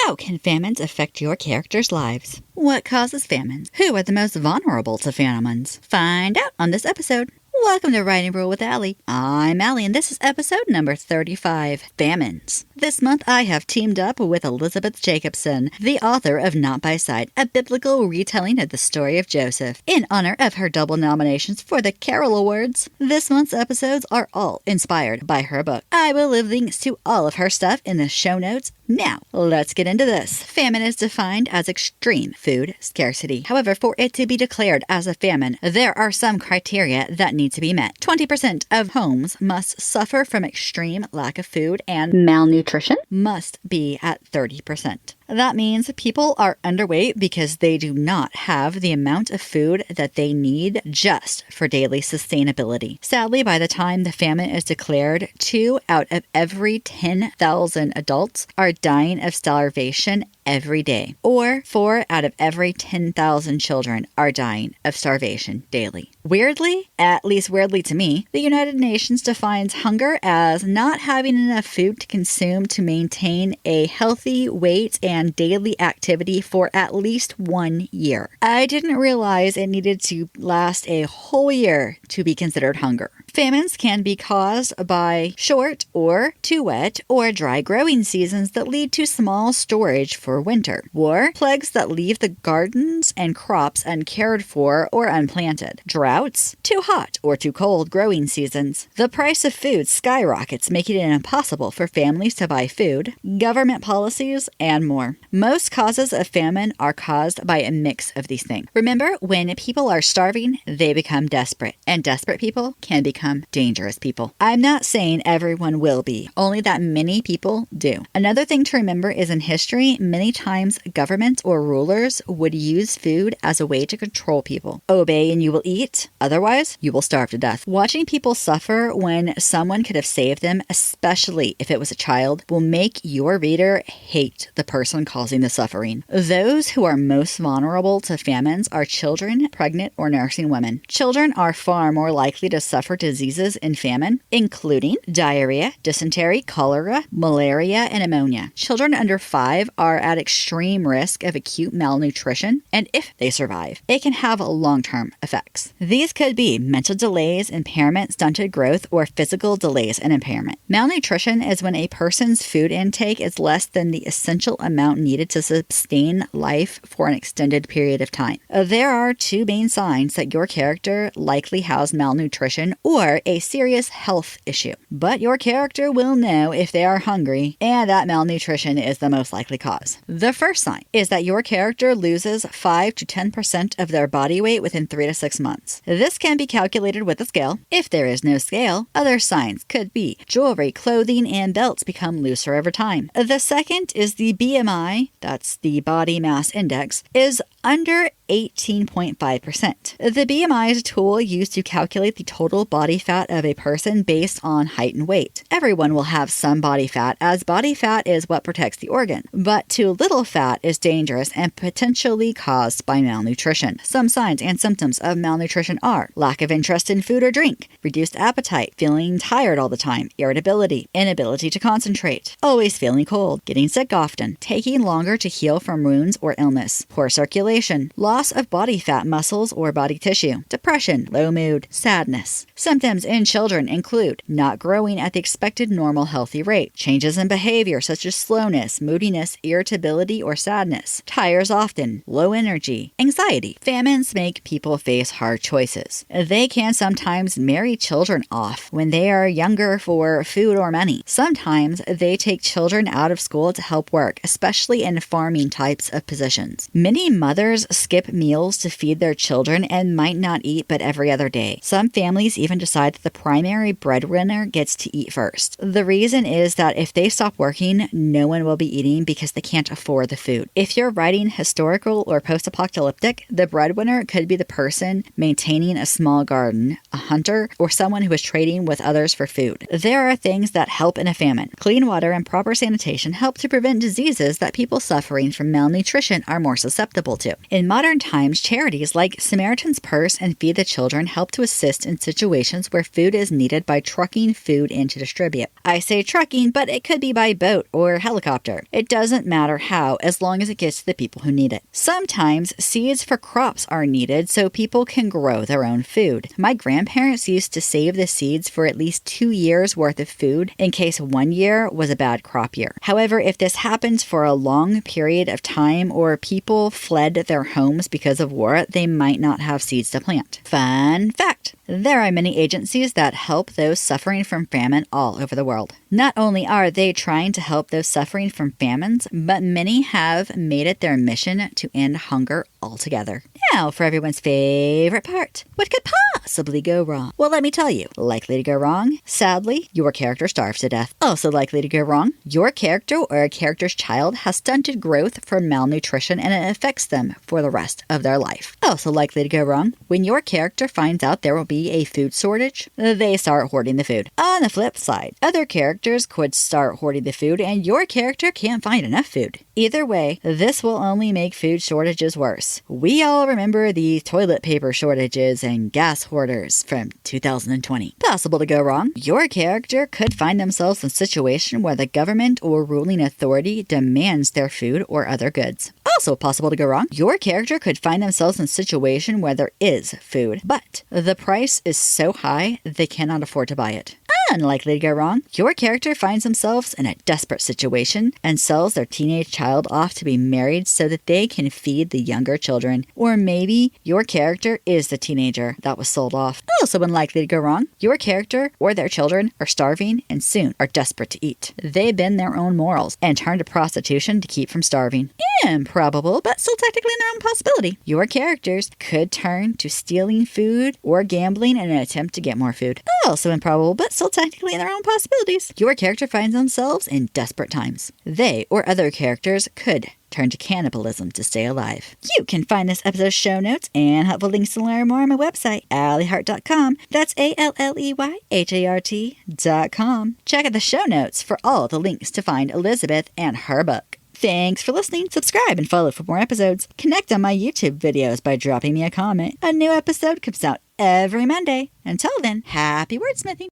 How can famines affect your characters' lives? What causes famines? Who are the most vulnerable to famines? Find out on this episode. Welcome to Writing Rule with Allie. I'm Allie, and this is episode number 35, Famines. This month I have teamed up with Elizabeth Jacobson, the author of Not By Sight, a biblical retelling of the story of Joseph, in honor of her double nominations for the Carol Awards. This month's episodes are all inspired by her book. I will leave links to all of her stuff in the show notes. Now, let's get into this. Famine is defined as extreme food scarcity. However, for it to be declared as a famine, there are some criteria that need to be met. 20% of homes must suffer from extreme lack of food, and malnutrition must be at 30%. That means people are underweight because they do not have the amount of food that they need just for daily sustainability. Sadly, by the time the famine is declared, 2 out of every 10,000 adults are dying of starvation every day, or 4 out of every 10,000 children are dying of starvation daily. Weirdly, at least weirdly to me, the United Nations defines hunger as not having enough food to consume to maintain a healthy weight and daily activity for at least 1 year. I didn't realize it needed to last a whole year to be considered hunger. Famines can be caused by short or too wet or dry growing seasons that lead to small storage for winter, or plagues that leave the gardens and crops uncared for or unplanted, droughts, too hot or too cold growing seasons. The price of food skyrockets, making it impossible for families to buy food, government policies, and more. Most causes of famine are caused by a mix of these things. Remember, when people are starving, they become desperate, and desperate people can become dangerous people. I'm not saying everyone will be, only that many people do. Another thing to remember is in history, many times governments or rulers would use food as a way to control people. Obey and you will eat, otherwise you will starve to death. Watching people suffer when someone could have saved them, especially if it was a child, will make your reader hate the person causing the suffering. Those who are most vulnerable to famines are children, pregnant, or nursing women. Children are far more likely to suffer diseases in famine, including diarrhea, dysentery, cholera, malaria, and pneumonia. Children under 5 are at extreme risk of acute malnutrition, and if they survive, it can have long-term effects. These could be mental delays, impairment, stunted growth, or physical delays and impairment. Malnutrition is when a person's food intake is less than the essential amount needed to sustain life for an extended period of time. There are 2 main signs that your character likely has malnutrition or a serious health issue, but your character will know if they are hungry, and that malnutrition is the most likely cause. The first sign is that your character loses 5 to 10% of their body weight within 3 to 6 months. This can be calculated with a scale. If there is no scale, other signs could be jewelry, clothing, and belts become looser over time. The second is the BMI, that's the body mass index, is under 18.5%. The BMI is a tool used to calculate the total body fat of a person based on height and weight. Everyone will have some body fat, as body fat is what protects the organ, but too little fat is dangerous and potentially caused by malnutrition. Some signs and symptoms of malnutrition are lack of interest in food or drink, reduced appetite, feeling tired all the time, irritability, inability to concentrate, always feeling cold, getting sick often, taking longer to heal from wounds or illness, poor circulation, loss of body fat, muscles, or body tissue, depression, low mood, sadness. Symptoms in children include not growing at the expected normal healthy rate, changes in behavior such as slowness, moodiness, irritability, or sadness, tires often, low energy, anxiety. Famines make people face hard choices. They can sometimes marry children off when they are younger for food or money. Sometimes they take children out of school to help work, especially in farming types of positions. Many mothers skip meals to feed their children and might not eat but every other day. Some families even decide that the primary breadwinner gets to eat first. The reason is that if they stop working, no one will be eating because they can't afford the food. If you're writing historical or post-apocalyptic, the breadwinner could be the person maintaining a small garden, a hunter, or someone who is trading with others for food. There are things that help in a famine. Clean water and proper sanitation help to prevent diseases that people suffering from malnutrition are more susceptible to. In modern times, charities like Samaritan's Purse and Feed the Children help to assist in situations where food is needed by trucking food in to distribute. I say trucking, but it could be by boat or helicopter. It doesn't matter how, as long as it gets to the people who need it. Sometimes seeds for crops are needed so people can grow their own food. My grandparents used to save the seeds for at least 2 years worth of food in case one year was a bad crop year. However, if this happens for a long period of time or people fled their homes because of war, they might not have seeds to plant. Fun fact: there are many agencies that help those suffering from famine all over the world. Not only are they trying to help those suffering from famines, but many have made it their mission to end hunger altogether. Now for everyone's favorite part. What could possibly go wrong? Well, let me tell you. Likely to go wrong? Sadly, your character starves to death. Also likely to go wrong? Your character or a character's child has stunted growth from malnutrition and it affects them for the rest of their life. Also likely to go wrong? When your character finds out there will be a food shortage, they start hoarding the food. On the flip side, other characters could start hoarding the food and your character can't find enough food. Either way, this will only make food shortages worse. We all remember the toilet paper shortages and gas hoarders from 2020. Possible to go wrong? Your character could find themselves in a situation where the government or ruling authority demands their food or other goods. Also possible to go wrong? Your character could find themselves in a situation where there is food, but the price is so high they cannot afford to buy it. Unlikely to go wrong. Your character finds themselves in a desperate situation and sells their teenage child off to be married so that they can feed the younger children. Or maybe your character is the teenager that was sold off. Also unlikely to go wrong. Your character or their children are starving and soon are desperate to eat. They bend their own morals and turn to prostitution to keep from starving. Improbable, but still technically in their own possibility. Your characters could turn to stealing food or gambling in an attempt to get more food. Also improbable, but still technically in their own possibilities. Your character finds themselves in desperate times. They or other characters could turn to cannibalism to stay alive. You can find this episode's show notes and helpful links to learn more on my website, AlleyHart.com. That's ALLEYHART.com. Check out the show notes for all the links to find Elizabeth and her book. Thanks for listening. Subscribe and follow for more episodes. Connect on my YouTube videos by dropping me a comment. A new episode comes out every Monday. Until then, happy wordsmithing.